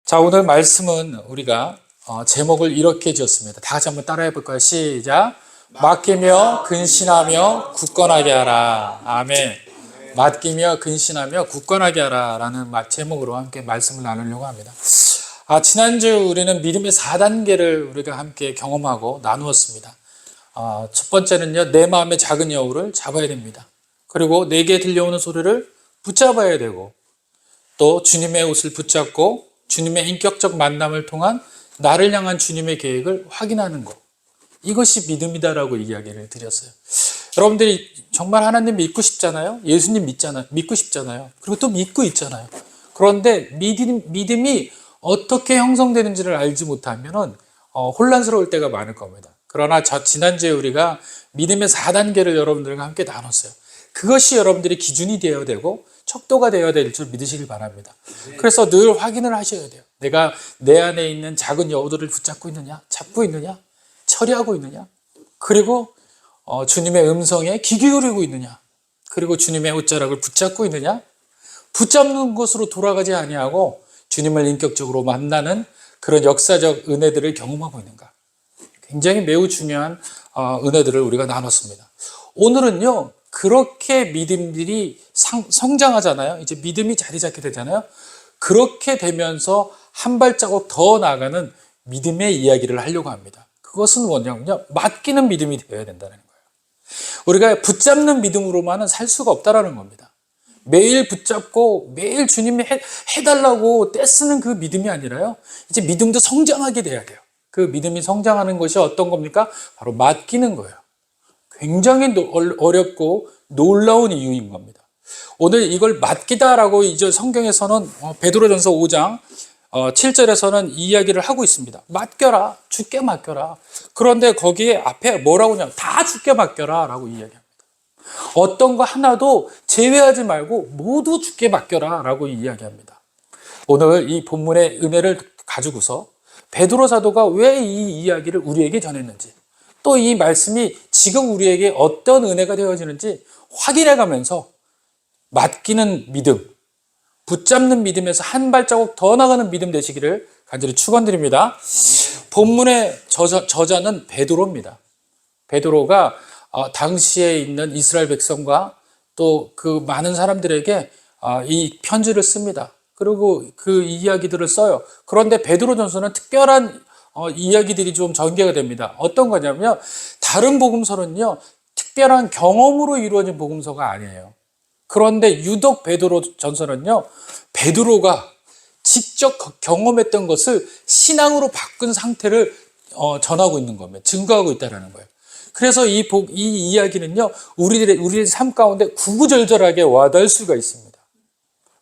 자, 오늘 말씀은 우리가 제목을 이렇게 지었습니다. 다 같이 한번 따라해 볼까요? 시작. 맡기며 근신하며 굳건하게 하라. 아멘. 맡기며 근신하며 굳건하게 하라 라는 제목으로 함께 말씀을 나누려고 합니다. 지난주 우리는 믿음의 4단계를 우리가 함께 경험하고 나누었습니다. 첫 번째는요, 내 마음의 작은 여우를 잡아야 됩니다. 그리고 내게 들려오는 소리를 붙잡아야 되고, 또 주님의 옷을 붙잡고 주님의 인격적 만남을 통한 나를 향한 주님의 계획을 확인하는 것, 이것이 믿음이다라고 이야기를 드렸어요. 여러분들이 정말 하나님 믿고 싶잖아요. 예수님 믿고 싶잖아요. 그리고 또 믿고 있잖아요. 그런데 믿음이 어떻게 형성되는지를 알지 못하면 혼란스러울 때가 많을 겁니다. 그러나 지난주에 우리가 믿음의 4단계를 여러분들과 함께 나눴어요. 그것이 여러분들의 기준이 되어야 되고 척도가 되어야 될 줄 믿으시길 바랍니다. 그래서 늘 확인을 하셔야 돼요. 내가 내 안에 있는 작은 여우들을 붙잡고 있느냐, 잡고 있느냐, 처리하고 있느냐, 그리고 주님의 음성에 귀 기울이고 있느냐, 그리고 주님의 옷자락을 붙잡고 있느냐, 붙잡는 것으로 돌아가지 아니하고 주님을 인격적으로 만나는 그런 역사적 은혜들을 경험하고 있는가. 굉장히 매우 중요한 은혜들을 우리가 나눴습니다. 오늘은요, 그렇게 믿음들이 성장하잖아요. 이제 믿음이 자리 잡게 되잖아요. 그렇게 되면서 한 발자국 더 나아가는 믿음의 이야기를 하려고 합니다. 그것은 뭐냐면요, 맡기는 믿음이 되어야 된다는 거예요. 우리가 붙잡는 믿음으로만은 살 수가 없다라는 겁니다. 매일 붙잡고 매일 주님이 해달라고 떼쓰는 그 믿음이 아니라요, 이제 믿음도 성장하게 돼야 돼요. 그 믿음이 성장하는 것이 어떤 겁니까? 바로 맡기는 거예요. 굉장히 어렵고 놀라운 이유인 겁니다. 오늘 이걸 맡기다라고 이제 성경에서는 베드로전서 5장 7절에서는 이 이야기를 하고 있습니다. 맡겨라, 주께 맡겨라. 그런데 거기에 앞에 뭐라고 하냐면 다 주께 맡겨라 라고 이야기합니다. 어떤 거 하나도 제외하지 말고 모두 주께 맡겨라 라고 이야기합니다. 오늘 이 본문의 은혜를 가지고서 베드로 사도가 왜 이 이야기를 우리에게 전했는지, 또 이 말씀이 지금 우리에게 어떤 은혜가 되어지는지 확인해가면서 맡기는 믿음, 붙잡는 믿음에서 한 발자국 더 나가는 믿음 되시기를 간절히 축원드립니다. 본문의 저자는 베드로입니다. 베드로가 당시에 있는 이스라엘 백성과 또 그 많은 사람들에게 이 편지를 씁니다. 그리고 그 이야기들을 써요. 그런데 베드로전서는 특별한 이야기들이 좀 전개가 됩니다. 어떤 거냐면요, 다른 복음서는요, 특별한 경험으로 이루어진 복음서가 아니에요. 그런데 유독 베드로전서는요, 베드로가 직접 경험했던 것을 신앙으로 바꾼 상태를 전하고 있는 겁니다. 증거하고 있다는 거예요. 그래서 이 이야기는요, 우리의 삶 가운데 구구절절하게 와닿을 수가 있습니다.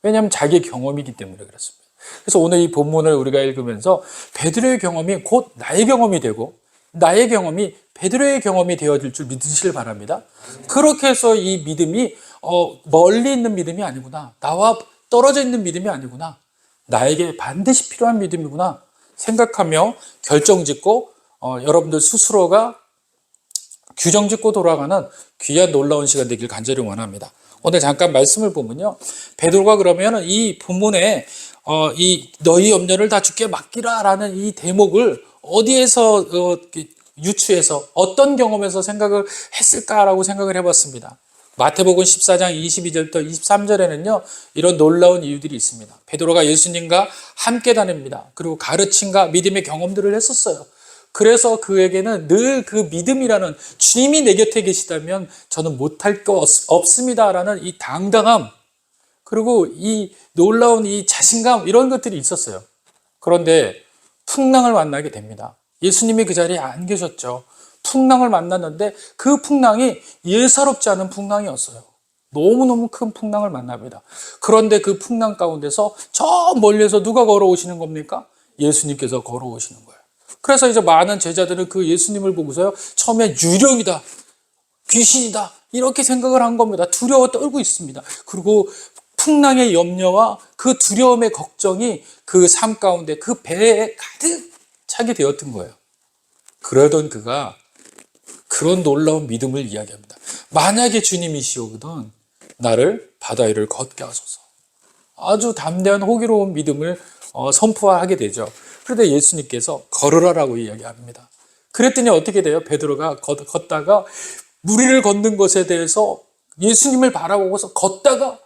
왜냐하면 자기의 경험이기 때문에 그렇습니다. 그래서 오늘 이 본문을 우리가 읽으면서 베드로의 경험이 곧 나의 경험이 되고, 나의 경험이 베드로의 경험이 되어질 줄 믿으시길 바랍니다. 그렇게 해서 이 믿음이 멀리 있는 믿음이 아니구나, 나와 떨어져 있는 믿음이 아니구나, 나에게 반드시 필요한 믿음이구나 생각하며 결정짓고 여러분들 스스로가 규정짓고 돌아가는 귀한 놀라운 시간 되길 간절히 원합니다. 오늘 잠깐 말씀을 보면요, 베드로가 그러면 이 본문에 이 너희 염려를 다 주께 맡기라라는 이 대목을 어디에서 유추해서 어떤 경험에서 생각을 했을까라고 생각을 해봤습니다. 마태복음 14장 22절부터 23절에는요, 이런 놀라운 이유들이 있습니다. 베드로가 예수님과 함께 다닙니다. 그리고 가르침과 믿음의 경험들을 했었어요. 그래서 그에게는 늘 그 믿음이라는, 주님이 내 곁에 계시다면 저는 못할 거 없습니다라는 이 당당함, 그리고 이 놀라운 이 자신감, 이런 것들이 있었어요. 그런데 풍랑을 만나게 됩니다. 예수님이 그 자리에 안 계셨죠. 풍랑을 만났는데 그 풍랑이 예사롭지 않은 풍랑이었어요. 너무너무 큰 풍랑을 만납니다. 그런데 그 풍랑 가운데서 저 멀리서 누가 걸어오시는 겁니까? 예수님께서 걸어오시는 거예요. 그래서 이제 많은 제자들은 그 예수님을 보고서요, 처음에 유령이다, 귀신이다, 이렇게 생각을 한 겁니다. 두려워 떨고 있습니다. 그리고 풍랑의 염려와 그 두려움의 걱정이 그 삶 가운데 그 배에 가득 차게 되었던 거예요. 그러던 그가 그런 놀라운 믿음을 이야기합니다. 만약에 주님이시오거든 나를 바다 위를 걷게 하소서. 아주 담대한 호기로운 믿음을 선포하게 되죠. 그런데 예수님께서 걸으라라고 이야기합니다. 그랬더니 어떻게 돼요? 베드로가 걷다가 무리를 걷는 것에 대해서 예수님을 바라보고서 걷다가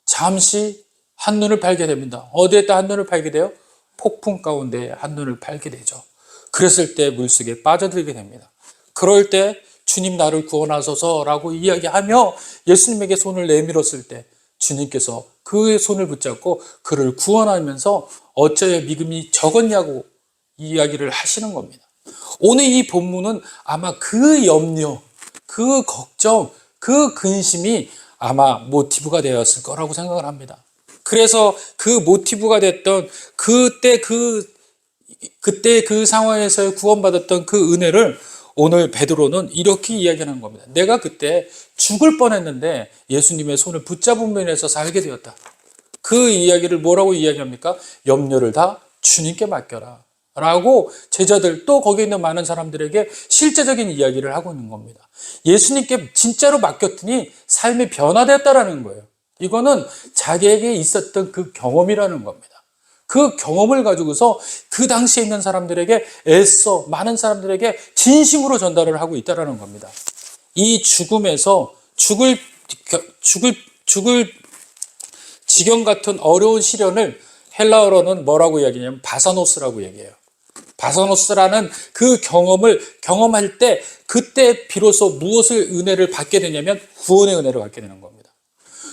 잠시 한눈을 팔게 됩니다. 어디에다 한눈을 팔게 돼요? 폭풍 가운데 한눈을 팔게 되죠. 그랬을 때 물속에 빠져들게 됩니다. 그럴 때 주님 나를 구원하소서라고 이야기하며 예수님에게 손을 내밀었을 때 주님께서 그의 손을 붙잡고 그를 구원하면서 어찌하여 믿음이 적었냐고 이야기를 하시는 겁니다. 오늘 이 본문은 아마 그 염려, 그 걱정, 그 근심이 아마 모티브가 되었을 거라고 생각을 합니다. 그래서 그 모티브가 됐던 그때 그 상황에서 구원받았던 그 은혜를 오늘 베드로는 이렇게 이야기하는 겁니다. 내가 그때 죽을 뻔했는데 예수님의 손을 붙잡음으로 인해서 살게 되었다. 그 이야기를 뭐라고 이야기합니까? 염려를 다 주님께 맡겨라 라고 제자들 또 거기에 있는 많은 사람들에게 실제적인 이야기를 하고 있는 겁니다. 예수님께 진짜로 맡겼더니 삶이 변화됐다라는 거예요. 이거는 자기에게 있었던 그 경험이라는 겁니다. 그 경험을 가지고서 그 당시에 있는 사람들에게 애써 많은 사람들에게 진심으로 전달을 하고 있다는 겁니다. 이 죽음에서 죽을 지경 같은 어려운 시련을 헬라어로는 뭐라고 이야기냐면 바사노스라고 얘기해요. 바사노스라는 그 경험을 경험할 때 그때 비로소 무엇을 은혜를 받게 되냐면 구원의 은혜를 받게 되는 겁니다.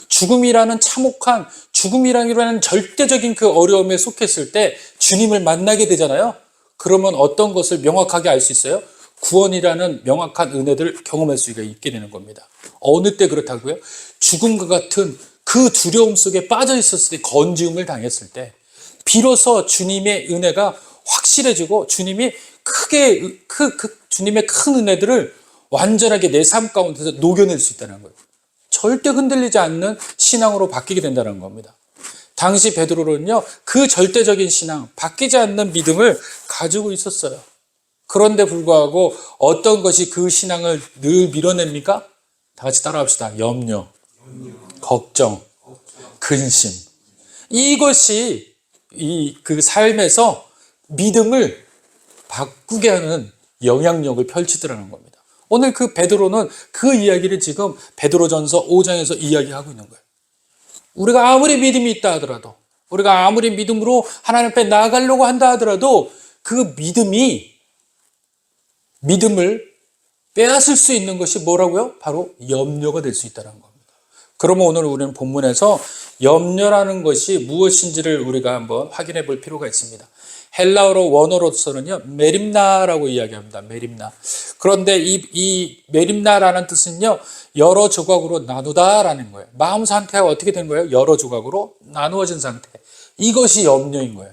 죽음이라는 참혹한 죽음이라는 절대적인 그 어려움에 속했을 때 주님을 만나게 되잖아요. 그러면 어떤 것을 명확하게 알 수 있어요? 구원이라는 명확한 은혜들을 경험할 수가 있게 되는 겁니다. 어느 때 그렇다고요? 죽음과 같은 그 두려움 속에 빠져 있었을 때 건지움을 당했을 때 비로소 주님의 은혜가 확실해지고 주님이 주님의 큰 은혜들을 완전하게 내 삶 가운데서 녹여낼 수 있다는 거예요. 절대 흔들리지 않는 신앙으로 바뀌게 된다는 겁니다. 당시 베드로는요, 그 절대적인 신앙, 바뀌지 않는 믿음을 가지고 있었어요. 그런데 불구하고 어떤 것이 그 신앙을 늘 밀어냅니까? 다 같이 따라합시다. 염려, 걱정, 근심. 이것이 그 삶에서 믿음을 바꾸게 하는 영향력을 펼치더라는 겁니다. 오늘 그 베드로는 그 이야기를 지금 베드로전서 5장에서 이야기하고 있는 거예요. 우리가 아무리 믿음이 있다 하더라도, 우리가 아무리 믿음으로 하나님 앞에 나아가려고 한다 하더라도 그 믿음을 빼앗을 수 있는 것이 뭐라고요? 바로 염려가 될 수 있다는 겁니다. 그러면 오늘 우리는 본문에서 염려라는 것이 무엇인지를 우리가 한번 확인해 볼 필요가 있습니다. 헬라어로 원어로서는요, 메림나라고 이야기합니다. 메림나. 그런데 이 메림나라는 뜻은요, 여러 조각으로 나누다라는 거예요. 마음 상태가 어떻게 된 거예요? 여러 조각으로 나누어진 상태. 이것이 염려인 거예요.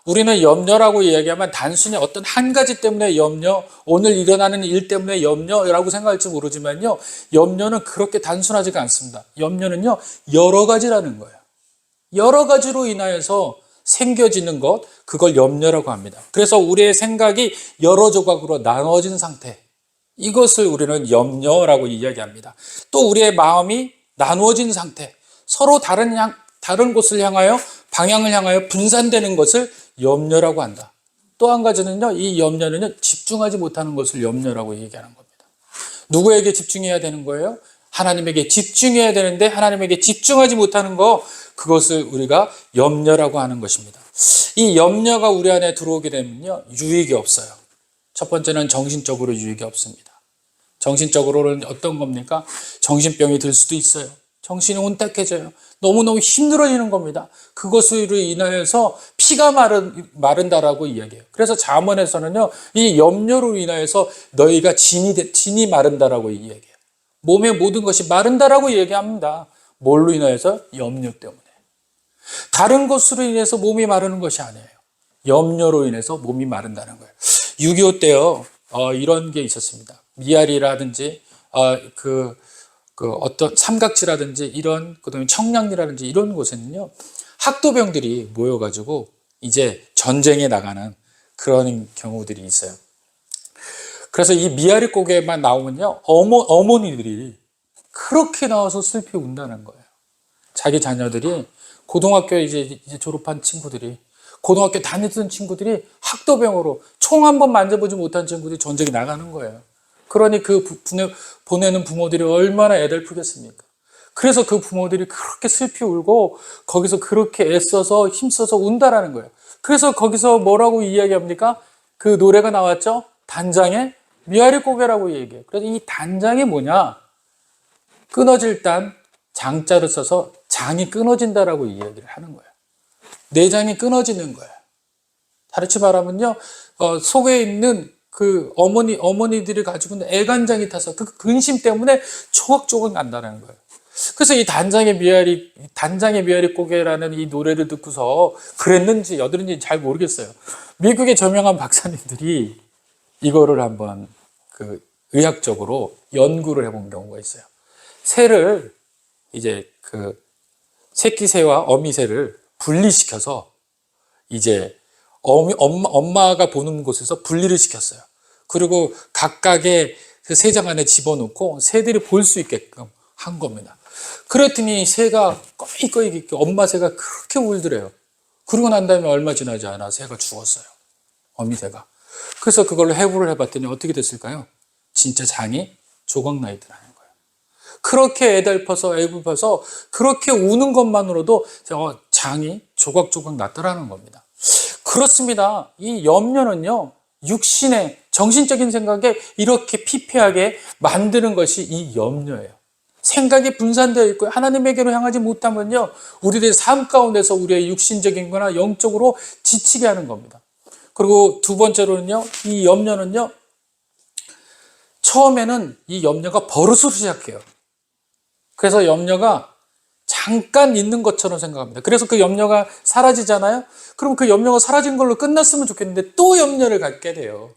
우리는 염려라고 이야기하면 단순히 어떤 한 가지 때문에 염려, 오늘 일어나는 일 때문에 염려라고 생각할지 모르지만요, 염려는 그렇게 단순하지가 않습니다. 염려는요, 여러 가지라는 거예요. 여러 가지로 인하여서 생겨지는 것, 그걸 염려라고 합니다. 그래서 우리의 생각이 여러 조각으로 나눠진 상태, 이것을 우리는 염려라고 이야기합니다. 또 우리의 마음이 나누어진 상태, 서로 다른 곳을 향하여, 방향을 향하여 분산되는 것을 염려라고 한다. 또 한 가지는요, 이 염려는요, 집중하지 못하는 것을 염려라고 얘기하는 겁니다. 누구에게 집중해야 되는 거예요? 하나님에게 집중해야 되는데 하나님에게 집중하지 못하는 거, 그것을 우리가 염려라고 하는 것입니다. 이 염려가 우리 안에 들어오게 되면요, 유익이 없어요. 첫 번째는 정신적으로 유익이 없습니다. 정신적으로는 어떤 겁니까? 정신병이 들 수도 있어요. 정신이 혼탁해져요. 너무너무 힘들어지는 겁니다. 그것으로 인하여서 피가 마른다라고 이야기해요. 그래서 잠언에서는요, 이 염려로 인하여서 너희가 진이 마른다라고 이야기해요. 몸의 모든 것이 마른다라고 얘기합니다. 뭘로 인하여서? 염려 때문에. 다른 것으로 인해서 몸이 마르는 것이 아니에요. 염려로 인해서 몸이 마른다는 거예요. 6.25 때요, 이런 게 있었습니다. 미아리라든지, 어떤 삼각지라든지 이런, 그다음에 청량리라든지 이런 곳에는요, 학도병들이 모여가지고 이제 전쟁에 나가는 그런 경우들이 있어요. 그래서 이 미아리 고개만 나오면요, 어머니들이 그렇게 나와서 슬피 운다는 거예요. 자기 자녀들이 고등학교 이제 졸업한 친구들이 고등학교 다니던 친구들이 학도병으로 총 한 번 만져보지 못한 친구들이 전쟁에 나가는 거예요. 그러니 보내는 부모들이 얼마나 애달프겠습니까? 그래서 그 부모들이 그렇게 슬피 울고 거기서 그렇게 애써서 힘써서 운다라는 거예요. 그래서 거기서 뭐라고 이야기합니까? 그 노래가 나왔죠? 단장의 미아리 고개라고 얘기해요. 그래서 이 단장이 뭐냐? 끊어질 단 장자를 써서 장이 끊어진다라고 이야기를 하는 거예요. 내장이 끊어지는 거예요. 다르게 말하면요, 속에 있는 그 어머니들이 가지고 있는 애간장이 타서 그 근심 때문에 조각조각 난다는 거예요. 그래서 이 단장의 미아리 고개라는 이 노래를 듣고서 그랬는지 여드는지 잘 모르겠어요. 미국의 저명한 박사님들이 이거를 한번 그 의학적으로 연구를 해본 경우가 있어요. 새를 이제 그 새끼새와 어미새를 분리시켜서 이제 엄마가 보는 곳에서 분리를 시켰어요. 그리고 각각의 그 새장 안에 집어넣고 새들이 볼 수 있게끔 한 겁니다. 그랬더니 새가 꺼이꺼이 엄마 새가 그렇게 울더래요. 그러고 난 다음에 얼마 지나지 않아 새가 죽었어요. 어미새가. 그래서 그걸로 해부를 해봤더니 어떻게 됐을까요? 진짜 장이 조각나 있더라는 거예요. 그렇게 애달퍼서 애굽어서 그렇게 우는 것만으로도 장이 조각조각 났더라는 겁니다. 그렇습니다. 이 염려는요, 육신의 정신적인 생각에 이렇게 피폐하게 만드는 것이 이 염려예요. 생각이 분산되어 있고 하나님에게로 향하지 못하면요, 우리들의 삶 가운데서 우리의 육신적인 거나 영적으로 지치게 하는 겁니다. 그리고 두 번째로는요, 이 염려는요, 처음에는 이 염려가 버릇으로 시작해요. 그래서 염려가 잠깐 있는 것처럼 생각합니다. 그래서 그 염려가 사라지잖아요? 그럼 그 염려가 사라진 걸로 끝났으면 좋겠는데 또 염려를 갖게 돼요.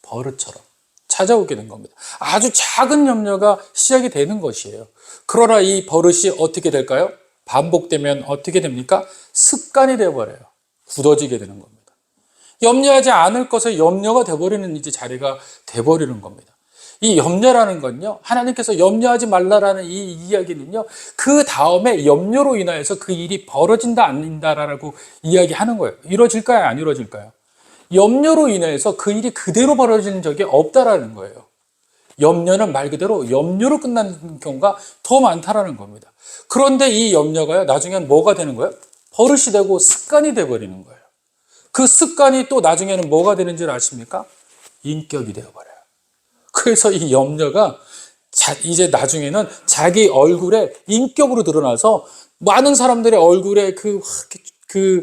버릇처럼 찾아오게 된 겁니다. 아주 작은 염려가 시작이 되는 것이에요. 그러나 이 버릇이 어떻게 될까요? 반복되면 어떻게 됩니까? 습관이 되어버려요. 굳어지게 되는 겁니다. 염려하지 않을 것에 염려가 되어버리는 이제 자리가 되어버리는 겁니다. 이 염려라는 건요, 하나님께서 염려하지 말라라는 이 이야기는요, 그 다음에 염려로 인하여서 그 일이 벌어진다, 안 된다라고 이야기하는 거예요. 이루어질까요? 안 이루어질까요? 염려로 인해서 그 일이 그대로 벌어지는 적이 없다라는 거예요. 염려는 말 그대로 염려로 끝나는 경우가 더 많다라는 겁니다. 그런데 이 염려가요, 나중에는 뭐가 되는 거예요? 버릇이 되고 습관이 되어버리는 거예요. 그 습관이 또 나중에는 뭐가 되는 줄 아십니까? 인격이 되어버려요. 그래서 이 염려가 이제 나중에는 자기 얼굴에 인격으로 드러나서 많은 사람들의 얼굴에 그렇게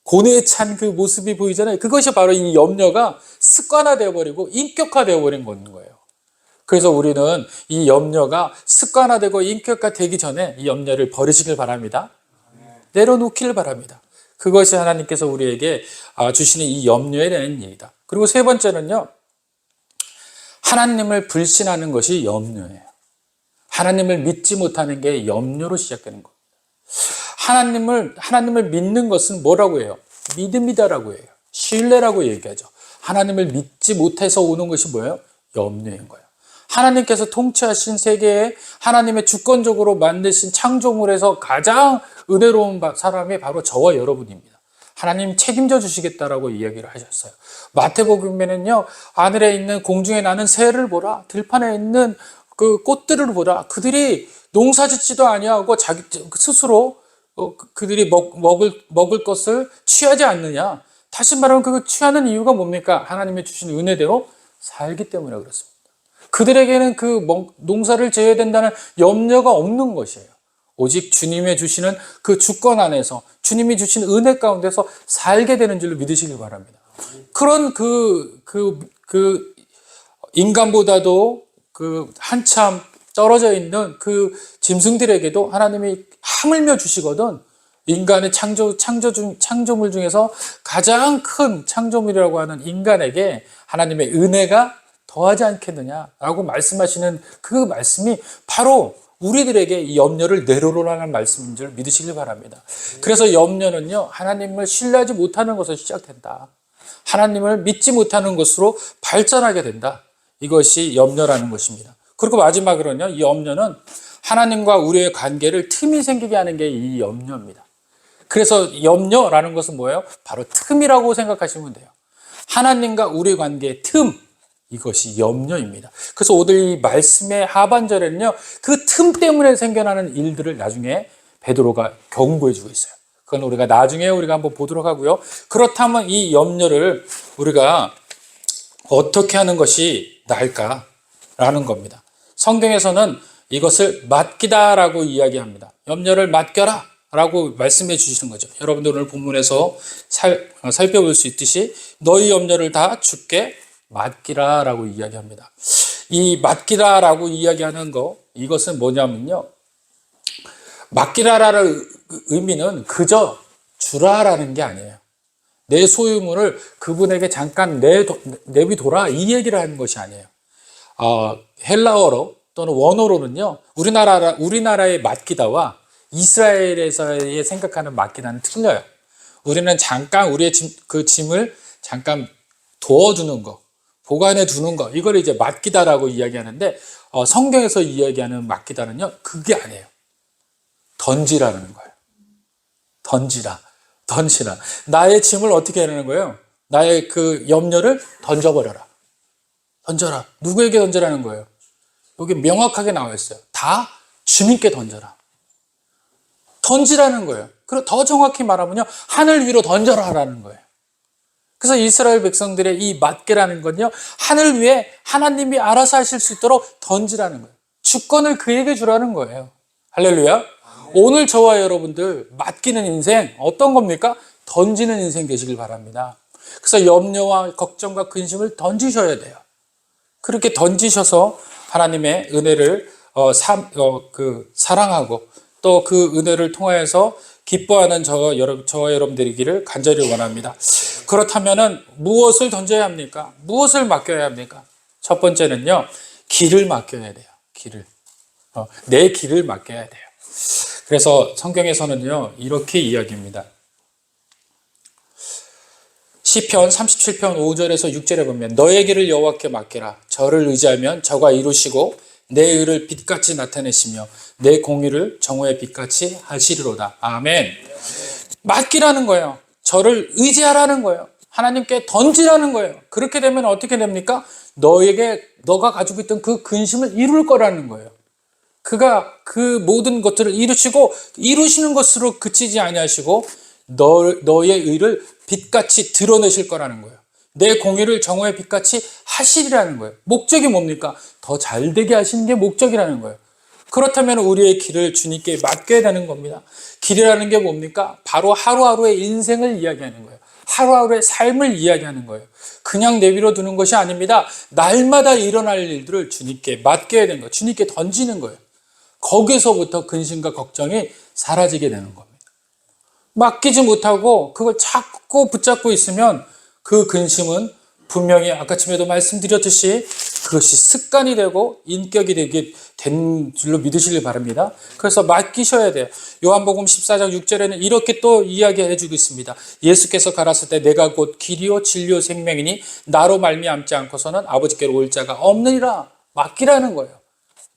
고뇌에 찬 그 모습이 보이잖아요. 그것이 바로 이 염려가 습관화되어 버리고 인격화되어 버린 거예요. 그래서 우리는 이 염려가 습관화되고 인격화되기 전에 이 염려를 버리시길 바랍니다. 내려놓기를 바랍니다. 그것이 하나님께서 우리에게 주시는 이 염려에 대한 얘기다. 그리고 세 번째는요, 하나님을 불신하는 것이 염려예요. 하나님을 믿지 못하는 게 염려로 시작되는 겁니다. 하나님을 믿는 것은 뭐라고 해요? 믿음이다라고 해요. 신뢰라고 얘기하죠. 하나님을 믿지 못해서 오는 것이 뭐예요? 염려인 거예요. 하나님께서 통치하신 세계에 하나님의 주권적으로 만드신 창조물에서 가장 은혜로운 사람이 바로 저와 여러분입니다. 하나님 책임져 주시겠다라고 이야기를 하셨어요. 마태복음에는요, 하늘에 있는 공중에 나는 새를 보라, 들판에 있는 그 꽃들을 보라. 그들이 농사짓지도 아니하고 자기 스스로 그들이 먹을 것을 취하지 않느냐. 다시 말하면 그 취하는 이유가 뭡니까? 하나님의 주신 은혜대로 살기 때문에 그렇습니다. 그들에게는 그 농사를 지어야 된다는 염려가 없는 것이에요. 오직 주님의 주시는 그 주권 안에서 주님이 주신 은혜 가운데서 살게 되는 줄로 믿으시길 바랍니다. 그런 인간보다도 한참 떨어져 있는 그 짐승들에게도 하나님이 하물며 주시거든. 인간의 창조물 중에서 가장 큰 창조물이라고 하는 인간에게 하나님의 은혜가 더하지 않겠느냐라고 말씀하시는 그 말씀이 바로 우리들에게 이 염려를 내려놓으라는 말씀인 줄 믿으시길 바랍니다. 그래서 염려는요, 하나님을 신뢰하지 못하는 것으로 시작된다. 하나님을 믿지 못하는 것으로 발전하게 된다. 이것이 염려라는 것입니다. 그리고 마지막으로는요, 이 염려는 하나님과 우리의 관계를 틈이 생기게 하는 게 이 염려입니다. 그래서 염려라는 것은 뭐예요? 바로 틈이라고 생각하시면 돼요. 하나님과 우리 관계의 틈, 이것이 염려입니다. 그래서 오늘 이 말씀의 하반절에는요, 그 틈 때문에 생겨나는 일들을 나중에 베드로가 경고해 주고 있어요. 그건 우리가 나중에 한번 보도록 하고요. 그렇다면 이 염려를 우리가 어떻게 하는 것이 나을까라는 겁니다. 성경에서는 이것을 맡기다라고 이야기합니다. 염려를 맡겨라 라고 말씀해 주시는 거죠. 여러분들 오늘 본문에서 살펴볼 수 있듯이 너희 염려를 다 주께 맡기라 라고 이야기합니다. 이 맡기라 라고 이야기하는 거, 이것은 뭐냐면요, 맡기라라는 의미는 그저 주라라는 게 아니에요. 내 소유물을 그분에게 잠깐 내비둬라, 이 얘기를 하는 것이 아니에요. 헬라어로 또는 원어로는요, 우리나라의 맡기다와 이스라엘에서의 생각하는 맡기다는 틀려요. 우리는 잠깐 우리의 짐을 잠깐 도와두는 거, 보관해 두는 거, 이걸 이제 맡기다라고 이야기하는데, 성경에서 이야기하는 맡기다는요, 그게 아니에요. 던지라는 거예요. 던지라. 나의 짐을 어떻게 하는 거예요? 나의 그 염려를 던져버려라. 던져라. 누구에게 던져라는 거예요? 여기 명확하게 나와 있어요. 다 주님께 던져라. 던지라는 거예요. 그리고 더 정확히 말하면요, 하늘 위로 던져라라는 거예요. 그래서 이스라엘 백성들의 이 맡기라는 건요, 하늘 위에 하나님이 알아서 하실 수 있도록 던지라는 거예요. 주권을 그에게 주라는 거예요. 할렐루야. 오늘 저와 여러분들 맡기는 인생 어떤 겁니까? 던지는 인생 되시길 바랍니다. 그래서 염려와 걱정과 근심을 던지셔야 돼요. 그렇게 던지셔서 하나님의 은혜를 사랑하고 또 그 은혜를 통하여서 기뻐하는 저와 여러분들이기를 간절히 원합니다. 그렇다면은 무엇을 던져야 합니까? 무엇을 맡겨야 합니까? 첫 번째는요, 길을 맡겨야 돼요. 내 길을 맡겨야 돼요. 그래서 성경에서는요, 이렇게 이야기합니다. 시편 37편 5절에서 6절에 보면 너의 길을 여호와께 맡기라. 저를 의지하면 저가 이루시고 내 의를 빛같이 나타내시며 내 공의를 정오의 빛같이 하시리로다. 아멘. 맡기라는 거예요. 저를 의지하라는 거예요. 하나님께 던지라는 거예요. 그렇게 되면 어떻게 됩니까? 너가 가지고 있던 그 근심을 이룰 거라는 거예요. 그가 그 모든 것들을 이루시는 것으로 그치지 아니하시고 너의 의를 빛같이 드러내실 거라는 거예요. 내 공의를 정오의 빛같이 하시리라는 거예요. 목적이 뭡니까? 더 잘되게 하시는 게 목적이라는 거예요. 그렇다면 우리의 길을 주님께 맡겨야 되는 겁니다. 길이라는 게 뭡니까? 바로 하루하루의 인생을 이야기하는 거예요. 하루하루의 삶을 이야기하는 거예요. 그냥 내버려 두는 것이 아닙니다. 날마다 일어날 일들을 주님께 맡겨야 되는 거예요. 주님께 던지는 거예요. 거기서부터 근심과 걱정이 사라지게 되는 겁니다. 맡기지 못하고 그걸 자꾸 붙잡고 있으면 그 근심은 분명히 아까쯤에도 말씀드렸듯이 그것이 습관이 되고 인격이 되게 된 줄로 믿으시길 바랍니다. 그래서 맡기셔야 돼요. 요한복음 14장 6절에는 이렇게 또 이야기해 주고 있습니다. 예수께서 가라사대 때 내가 곧 길이요 진리요 생명이니 나로 말미암지 않고서는 아버지께로 올 자가 없느니라. 맡기라는 거예요.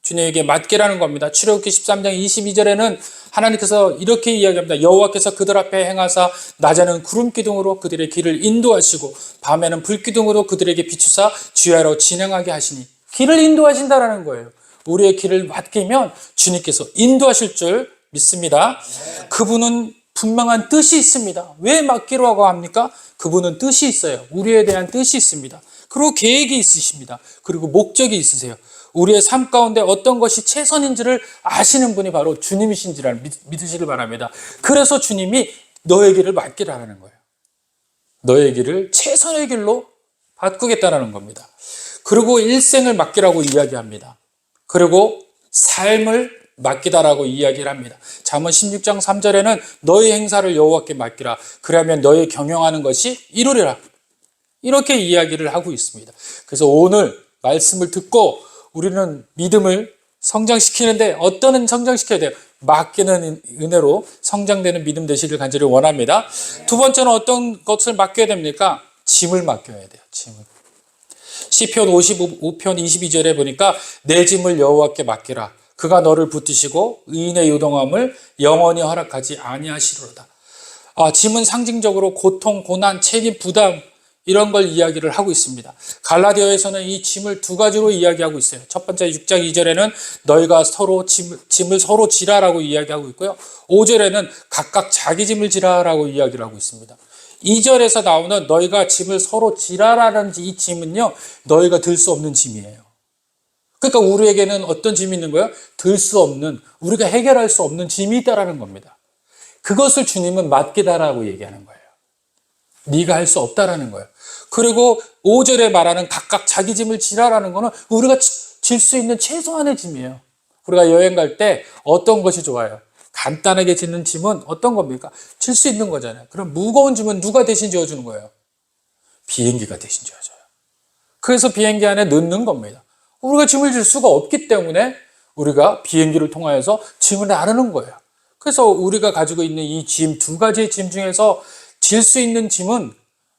주님에게 맡기라는 겁니다. 출애굽기 13장 22절에는 하나님께서 이렇게 이야기합니다. 여호와께서 그들 앞에 행하사 낮에는 구름 기둥으로 그들의 길을 인도하시고 밤에는 불 기둥으로 그들에게 비추사 주야로 진행하게 하시니 길을 인도하신다라는 거예요. 우리의 길을 맡기면 주님께서 인도하실 줄 믿습니다. 그분은 분명한 뜻이 있습니다. 왜 맡기라고 합니까? 그분은 뜻이 있어요. 우리에 대한 뜻이 있습니다. 그리고 계획이 있으십니다. 그리고 목적이 있으세요. 우리의 삶 가운데 어떤 것이 최선인지를 아시는 분이 바로 주님이신지를 믿으시길 바랍니다. 그래서 주님이 너의 길을 맡기라는 거예요. 너의 길을 최선의 길로 바꾸겠다는 겁니다. 그리고 일생을 맡기라고 이야기합니다. 그리고 삶을 맡기다라고 이야기를 합니다. 잠언 16장 3절에는 너의 행사를 여호와께 맡기라. 그러면 너의 경영하는 것이 이루리라. 이렇게 이야기를 하고 있습니다. 그래서 오늘 말씀을 듣고 우리는 믿음을 성장시키는데 어떤 성장시켜야 돼요? 맡기는 은혜로 성장되는 믿음 되시길 간절히 원합니다. 두 번째는 어떤 것을 맡겨야 됩니까? 짐을 맡겨야 돼요. 짐을. 시편 55편 22절에 보니까 내 짐을 여호와께 맡기라. 그가 너를 붙드시고 의인의 요동함을 영원히 허락하지 아니하시리로다. 짐은 상징적으로 고통, 고난, 책임, 부담 이런 걸 이야기를 하고 있습니다. 갈라디아에서는 이 짐을 두 가지로 이야기하고 있어요. 첫 번째 6장 2절에는 너희가 서로 짐을 서로 지라라고 이야기하고 있고요. 5절에는 각각 자기 짐을 지라라고 이야기를 하고 있습니다. 2절에서 나오는 너희가 짐을 서로 지라라는 이 짐은요, 너희가 들 수 없는 짐이에요. 그러니까 우리에게는 어떤 짐이 있는 거예요? 들 수 없는, 우리가 해결할 수 없는 짐이 있다라는 겁니다. 그것을 주님은 맡기다라고 얘기하는 거예요. 네가 할 수 없다라는 거예요. 그리고 5절에 말하는 각각 자기 짐을 지라라는 거는 우리가 질 수 있는 최소한의 짐이에요. 우리가 여행 갈 때 어떤 것이 좋아요? 간단하게 짓는 짐은 어떤 겁니까? 질 수 있는 거잖아요. 그럼 무거운 짐은 누가 대신 지어주는 거예요? 비행기가 대신 지어줘요. 그래서 비행기 안에 넣는 겁니다. 우리가 짐을 질 수가 없기 때문에 우리가 비행기를 통하여서 짐을 나르는 거예요. 그래서 우리가 가지고 있는 이 짐, 두 가지의 짐 중에서 질 수 있는 짐은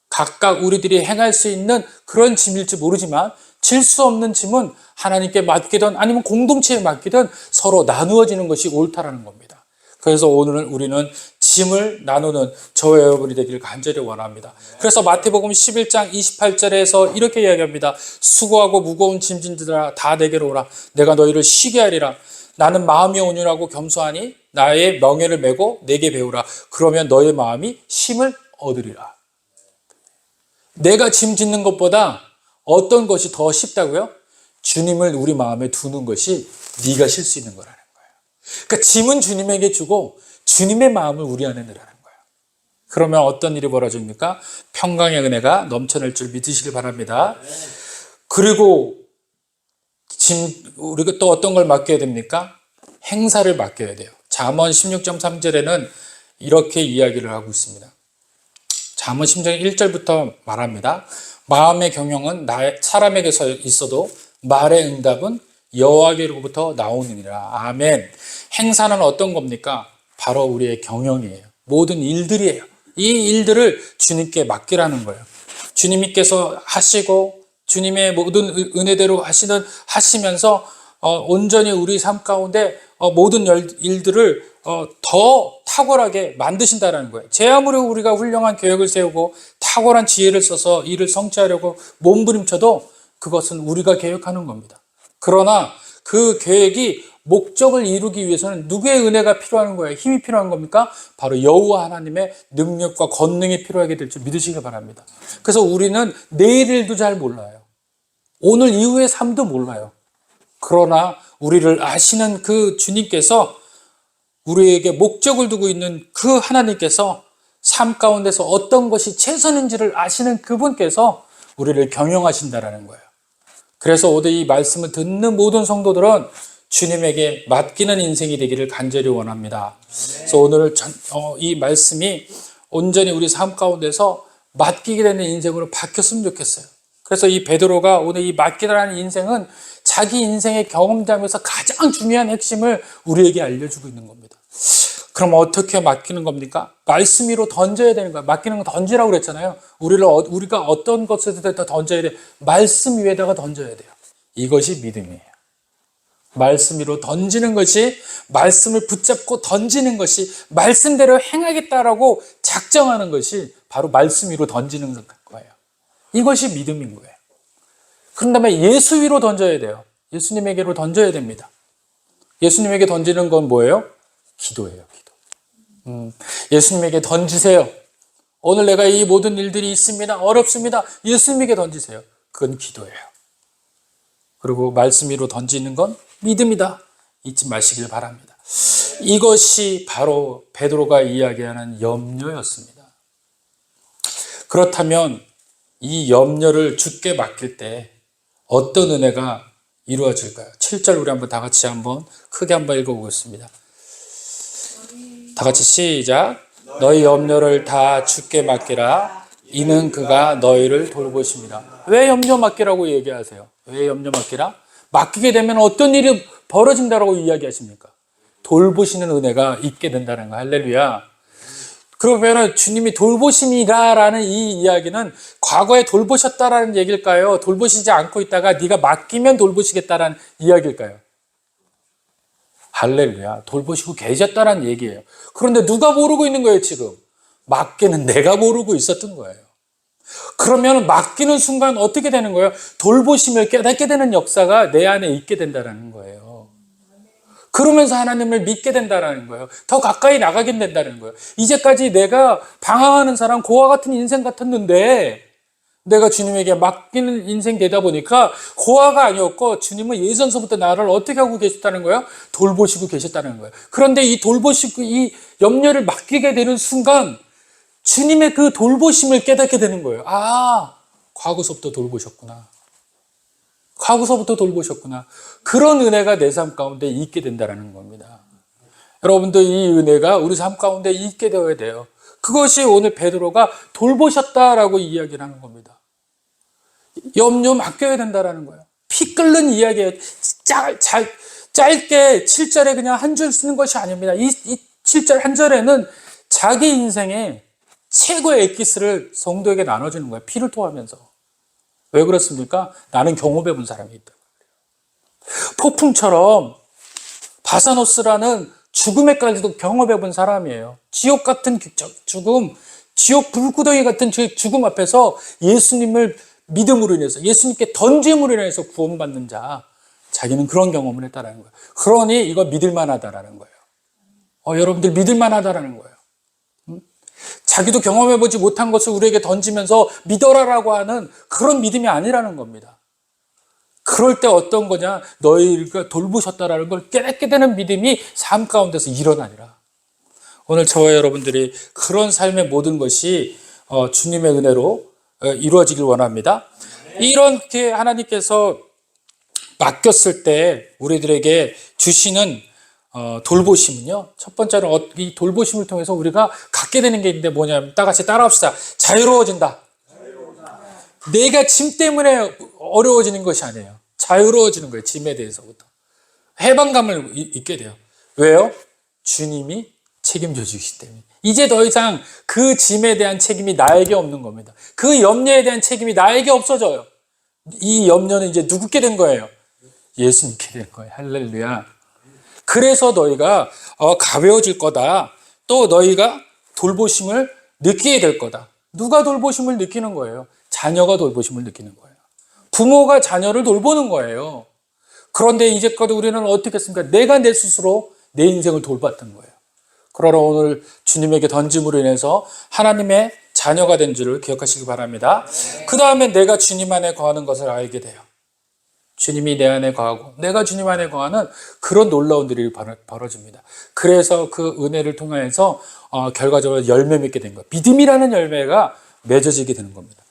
각각 우리들이 행할 수 있는 그런 짐일지 모르지만 질 수 없는 짐은 하나님께 맡기든 아니면 공동체에 맡기든 서로 나누어지는 것이 옳다라는 겁니다. 그래서 오늘 우리는 짐을 나누는 저와 여러분이 되기를 간절히 원합니다. 그래서 마태복음 11장 28절에서 이렇게 이야기합니다. 수고하고 무거운 짐진들아 다 내게로 오라. 내가 너희를 쉬게 하리라. 나는 마음이 온유하고 겸손하니 나의 명예를 메고 내게 배우라. 그러면 너의 마음이 쉼을 얻으리라. 내가 짐 짓는 것보다 어떤 것이 더 쉽다고요? 주님을 우리 마음에 두는 것이 네가 쉴 수 있는 거라는 거예요. 그러니까 짐은 주님에게 주고 주님의 마음을 우리 안에 넣으라는 거예요. 그러면 어떤 일이 벌어집니까? 평강의 은혜가 넘쳐날 줄 믿으시길 바랍니다. 그리고 우리가 또 어떤 걸 맡겨야 됩니까? 행사를 맡겨야 돼요. 잠언 16.3절에는 이렇게 이야기를 하고 있습니다. 잠언 16장 1절부터 말합니다. 마음의 경영은 사람에게서 있어도 말의 응답은 여호와께로부터 나오느니라. 아멘. 행사는 어떤 겁니까? 바로 우리의 경영이에요. 모든 일들이에요. 이 일들을 주님께 맡기라는 거예요. 주님께서 하시고 주님의 모든 은혜대로 하시면서 온전히 우리 삶 가운데 모든 일들을 더 탁월하게 만드신다는 거예요. 제 아무리 우리가 훌륭한 계획을 세우고 탁월한 지혜를 써서 일을 성취하려고 몸부림쳐도 그것은 우리가 계획하는 겁니다. 그러나 그 계획이 목적을 이루기 위해서는 누구의 은혜가 필요한 거예요? 힘이 필요한 겁니까? 바로 여호와 하나님의 능력과 권능이 필요하게 될 줄 믿으시기 바랍니다. 그래서 우리는 내일 일도 잘 몰라요. 오늘 이후의 삶도 몰라요. 그러나 우리를 아시는 그 주님께서 우리에게 목적을 두고 있는 그 하나님께서 삶 가운데서 어떤 것이 최선인지를 아시는 그분께서 우리를 경영하신다라는 거예요. 그래서 오늘 이 말씀을 듣는 모든 성도들은 주님에게 맡기는 인생이 되기를 간절히 원합니다. 그래서 오늘 이 말씀이 온전히 우리 삶 가운데서 맡기게 되는 인생으로 바뀌었으면 좋겠어요. 그래서 이 베드로가 오늘 이 맡기라는 인생은 자기 인생의 경험담에서 가장 중요한 핵심을 우리에게 알려주고 있는 겁니다. 그럼 어떻게 맡기는 겁니까? 말씀 위로 던져야 되는 거예요. 맡기는 거 던지라고 그랬잖아요. 우리가 어떤 것에 대해서 던져야 돼? 말씀 위에다가 던져야 돼요. 이것이 믿음이에요. 말씀 위로 던지는 것이, 말씀을 붙잡고 던지는 것이, 말씀대로 행하겠다라고 작정하는 것이 바로 말씀 위로 던지는 거예요. 이것이 믿음인 거예요. 그런 다음에 예수 위로 던져야 돼요. 예수님에게로 던져야 됩니다. 예수님에게 던지는 건 뭐예요? 기도예요, 기도. 예수님에게 던지세요. 오늘 내가 이 모든 일들이 있습니다. 어렵습니다. 예수님에게 던지세요. 그건 기도예요. 그리고 말씀 위로 던지는 건 믿음이다. 잊지 마시길 바랍니다. 이것이 바로 베드로가 이야기하는 염려였습니다. 그렇다면 이 염려를 주께 맡길 때 어떤 은혜가 이루어질까요? 7절 우리 한번 다 같이 한번 크게 한번 읽어보겠습니다. 다 같이 시작. 너희 염려를 다 주께 맡기라. 이는 그가 너희를 돌보십니다. 왜 염려 맡기라고 얘기하세요? 왜 염려 맡기라? 맡기게 되면 어떤 일이 벌어진다고 이야기하십니까? 돌보시는 은혜가 있게 된다는 거. 할렐루야. 그러면 주님이 돌보심이라는 이 이야기는 과거에 돌보셨다라는 얘기일까요? 돌보시지 않고 있다가 네가 맡기면 돌보시겠다라는 이야기일까요? 할렐루야. 돌보시고 계셨다는 얘기예요. 그런데 누가 모르고 있는 거예요, 지금? 맡기는 내가 모르고 있었던 거예요. 그러면 맡기는 순간 어떻게 되는 거예요? 돌보심을 깨닫게 되는 역사가 내 안에 있게 된다는 거예요. 그러면서 하나님을 믿게 된다는 거예요. 더 가까이 나가게 된다는 거예요. 이제까지 내가 방황하는 사람, 고와 같은 인생 같았는데 내가 주님에게 맡기는 인생 되다 보니까 고아가 아니었고 주님은 예전서부터 나를 어떻게 하고 계셨다는 거예요? 돌보시고 계셨다는 거예요. 그런데 이 돌보시고 이 염려를 맡기게 되는 순간 주님의 그 돌보심을 깨닫게 되는 거예요. 아, 과거서부터 돌보셨구나. 과거서부터 돌보셨구나. 그런 은혜가 내 삶 가운데 있게 된다는 겁니다. 여러분도 이 은혜가 우리 삶 가운데 있게 되어야 돼요. 그것이 오늘 베드로가 돌보셨다라고 이야기를 하는 겁니다. 염려 맡겨야 된다라는 거예요. 피 끓는 이야기예요. 짧게 7절에 그냥 한 줄 쓰는 것이 아닙니다. 이 7절 한 절에는 자기 인생의 최고의 엑기스를 성도에게 나눠주는 거예요. 피를 토하면서. 왜 그렇습니까? 나는 경험해본 사람이 있다. 폭풍처럼 바사노스라는 죽음에까지도 경험해본 사람이에요. 지옥 같은 죽음, 지옥 불구덩이 같은 죽음 앞에서 예수님을 믿음으로 인해서, 예수님께 던짐으로 인해서 구원받는 자, 자기는 그런 경험을 했다는 거예요. 그러니 이거 믿을만하다라는 거예요. 여러분들 믿을만하다라는 거예요. 자기도 경험해보지 못한 것을 우리에게 던지면서 믿어라라고 하는 그런 믿음이 아니라는 겁니다. 그럴 때 어떤 거냐? 너희가 돌보셨다라는 걸 깨닫게 되는 믿음이 삶 가운데서 일어나리라. 오늘 저와 여러분들이 그런 삶의 모든 것이 주님의 은혜로 이루어지길 원합니다. 이렇게 하나님께서 맡겼을 때 우리들에게 주시는 돌보심은요, 첫 번째는 이 돌보심을 통해서 우리가 갖게 되는 게 있는데 뭐냐면, 다 같이 따라합시다. 자유로워진다. 내가 짐 때문에 어려워지는 것이 아니에요. 자유로워지는 거예요. 짐에 대해서부터. 해방감을 잊게 돼요. 왜요? 주님이 책임져 주시기 때문에. 이제 더 이상 그 짐에 대한 책임이 나에게 없는 겁니다. 그 염려에 대한 책임이 나에게 없어져요. 이 염려는 이제 누구께 된 거예요? 예수님께 된 거예요. 할렐루야. 그래서 너희가 가벼워질 거다. 또 너희가 돌보심을 느끼게 될 거다. 누가 돌보심을 느끼는 거예요? 자녀가 돌보심을 느끼는 거예요. 부모가 자녀를 돌보는 거예요. 그런데 이제까지 우리는 어떻게 했습니까? 내가 내 스스로 내 인생을 돌봤던 거예요. 그러나 오늘 주님에게 던짐으로 인해서 하나님의 자녀가 된 줄을 기억하시기 바랍니다. 그 다음에 내가 주님 안에 거하는 것을 알게 돼요. 주님이 내 안에 거하고 내가 주님 안에 거하는 그런 놀라운 일이 벌어집니다. 그래서 그 은혜를 통해서 결과적으로 열매 맺게 된 거예요. 믿음이라는 열매가 맺어지게 되는 겁니다.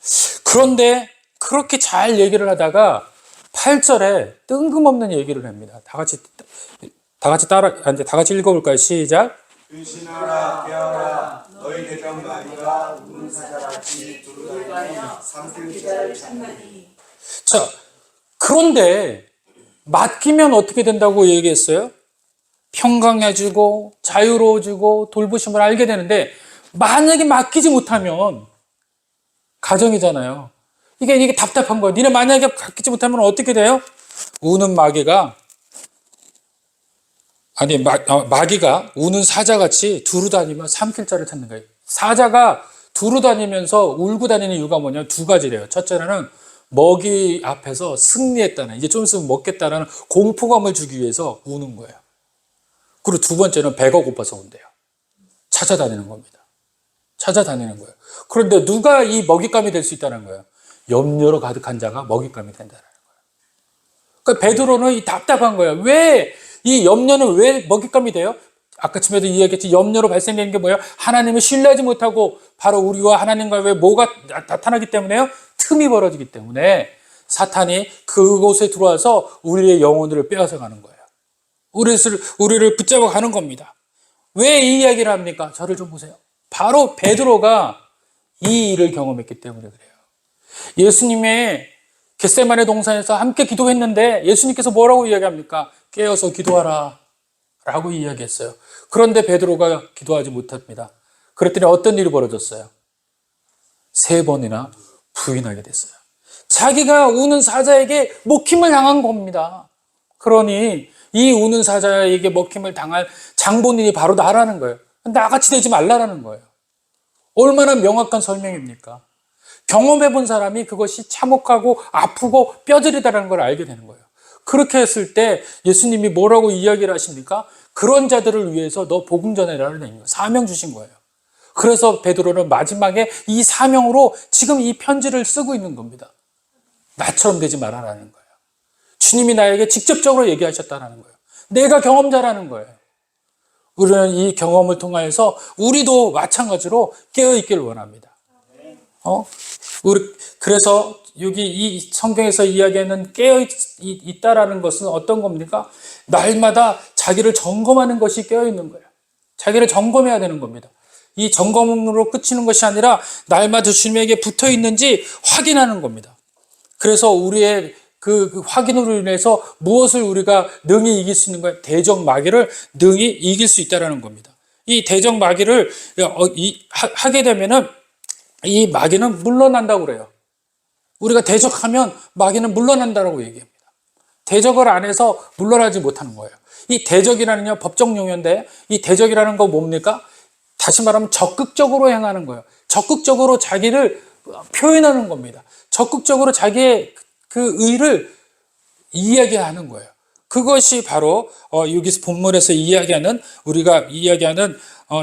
그런데 그렇게 잘 얘기를 하다가 8절에 뜬금없는 얘기를 합니다. 다 같이 읽어볼까요? 시작. 근신하라 깨어라 너희 대장 마귀가 우는 사자같이 두루다니며 삼킬 자를 찾나니. 자, 그런데 맡기면 어떻게 된다고 얘기했어요? 평강해지고 자유로워지고 돌보심을 알게 되는데, 만약에 맡기지 못하면 가정이잖아요. 이게 답답한 거예요. 니네 만약에 맡기지 못하면 어떻게 돼요? 우는 마귀가 마귀가 우는 사자같이 두루다니며 삼킬 자를 찾는 거예요. 사자가 두루다니면서 울고 다니는 이유가 뭐냐면 두 가지래요. 첫째는 먹이 앞에서 승리했다는, 이제 좀 있으면 먹겠다라는 공포감을 주기 위해서 우는 거예요. 그리고 두 번째는 배가 고파서 운대요. 찾아다니는 겁니다. 찾아다니는 거예요. 그런데 누가 이 먹잇감이 될 수 있다는 거예요? 염려로 가득한 자가 먹잇감이 된다는 거예요. 그러니까 베드로는 이 답답한 거예요. 왜 이 염려는 왜 먹잇감이 돼요? 아까쯤에도 이야기했지, 염려로 발생되는 게 뭐예요? 하나님을 신뢰하지 못하고 바로 우리와 하나님과의 뭐가 나타나기 때문에요? 틈이 벌어지기 때문에 사탄이 그곳에 들어와서 우리의 영혼들을 빼앗아가는 거예요. 우리를 붙잡아 가는 겁니다. 왜 이 이야기를 합니까? 저를 좀 보세요. 바로 베드로가 이 일을 경험했기 때문에 그래요. 예수님의 겟세마네 동산에서 함께 기도했는데 예수님께서 뭐라고 이야기합니까? 깨어서 기도하라 라고 이야기했어요. 그런데 베드로가 기도하지 못합니다. 그랬더니 어떤 일이 벌어졌어요? 3번이나 부인하게 됐어요. 자기가 우는 사자에게 먹힘을 당한 겁니다. 그러니 이 우는 사자에게 먹힘을 당할 장본인이 바로 나라는 거예요. 나같이 되지 말라라는 거예요. 얼마나 명확한 설명입니까? 경험해본 사람이 그것이 참혹하고 아프고 뼈저리다라는 걸 알게 되는 거예요. 그렇게 했을 때 예수님이 뭐라고 이야기를 하십니까? 그런 자들을 위해서 너 복음 전해라는 거예요. 사명 주신 거예요. 그래서 베드로는 마지막에 이 사명으로 지금 이 편지를 쓰고 있는 겁니다. 나처럼 되지 말아라는 거예요. 주님이 나에게 직접적으로 얘기하셨다는 거예요. 내가 경험자라는 거예요. 우리는 이 경험을 통해서 우리도 마찬가지로 깨어있기를 원합니다. 그래서 여기 이 성경에서 이야기하는 깨어있다라는 것은 어떤 겁니까? 날마다 자기를 점검하는 것이 깨어있는 거예요. 자기를 점검해야 되는 겁니다. 이 점검으로 끝이는 것이 아니라 날마다 주님에게 붙어 있는지 확인하는 겁니다. 그래서 우리의 그 확인으로 인해서 무엇을 우리가 능히 이길 수 있는 거예요? 대적 마귀를 능히 이길 수 있다는 겁니다. 이 대적 마귀를 하게 되면은 이 마귀는 물러난다고 그래요. 우리가 대적하면 마귀는 물러난다고 얘기합니다. 대적을 안 해서 물러나지 못하는 거예요. 이 대적이라는 법적 용어인데 이 대적이라는 거 뭡니까? 다시 말하면 적극적으로 행하는 거예요. 적극적으로 자기를 표현하는 겁니다. 적극적으로 자기의 그 의를 이야기하는 거예요. 그것이 바로 여기서 본문에서 우리가 이야기하는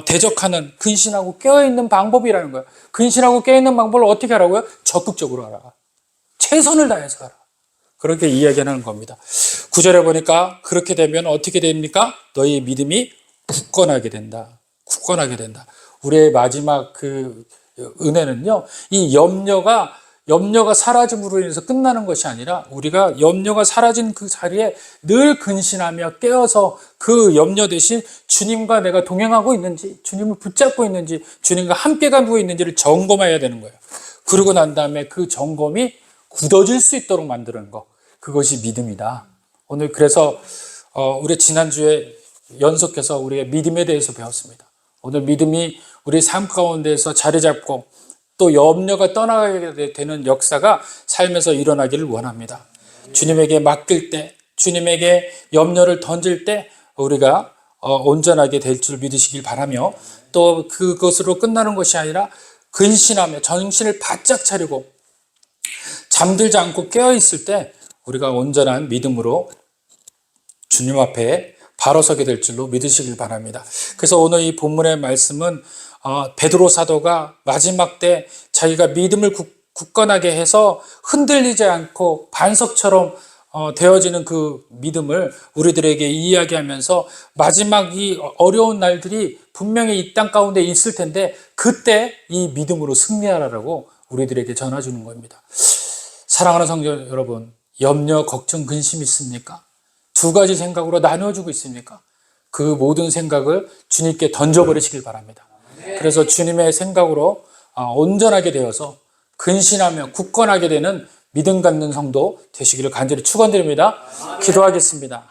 대적하는, 근신하고 깨어있는 방법이라는 거예요. 근신하고 깨어있는 방법을 어떻게 하라고요? 적극적으로 하라. 최선을 다해서 하라. 그렇게 이야기하는 겁니다. 9절에 보니까 그렇게 되면 어떻게 됩니까? 너희 믿음이 굳건하게 된다. 굳건하게 된다. 우리의 마지막 그 은혜는요, 이 염려가 사라짐으로 인해서 끝나는 것이 아니라 우리가 염려가 사라진 그 자리에 늘 근신하며 깨어서 그 염려 대신 주님과 내가 동행하고 있는지, 주님을 붙잡고 있는지, 주님과 함께 가고 있는지를 점검해야 되는 거예요. 그러고 난 다음에 그 점검이 굳어질 수 있도록 만드는 거, 그것이 믿음이다. 오늘 그래서 우리 지난주에 연속해서 우리가 믿음에 대해서 배웠습니다. 오늘 믿음이 우리 삶 가운데에서 자리 잡고 또 염려가 떠나게 되는 역사가 삶에서 일어나기를 원합니다. 주님에게 맡길 때, 주님에게 염려를 던질 때 우리가 온전하게 될 줄 믿으시길 바라며, 또 그것으로 끝나는 것이 아니라 근신하며 정신을 바짝 차리고 잠들지 않고 깨어있을 때 우리가 온전한 믿음으로 주님 앞에 바로 서게 될 줄로 믿으시길 바랍니다. 그래서 오늘 이 본문의 말씀은 베드로 사도가 마지막 때 자기가 믿음을 굳건하게 해서 흔들리지 않고 반석처럼 되어지는 그 믿음을 우리들에게 이야기하면서 마지막 이 어려운 날들이 분명히 이 땅 가운데 있을 텐데 그때 이 믿음으로 승리하라고 우리들에게 전해주는 겁니다. 사랑하는 성도 여러분, 염려, 걱정, 근심 있습니까? 두 가지 생각으로 나누어주고 있습니까? 그 모든 생각을 주님께 던져버리시길 바랍니다. 그래서 주님의 생각으로 온전하게 되어서 근신하며 굳건하게 되는 믿음 갖는 성도 되시기를 간절히 축원드립니다. 기도하겠습니다.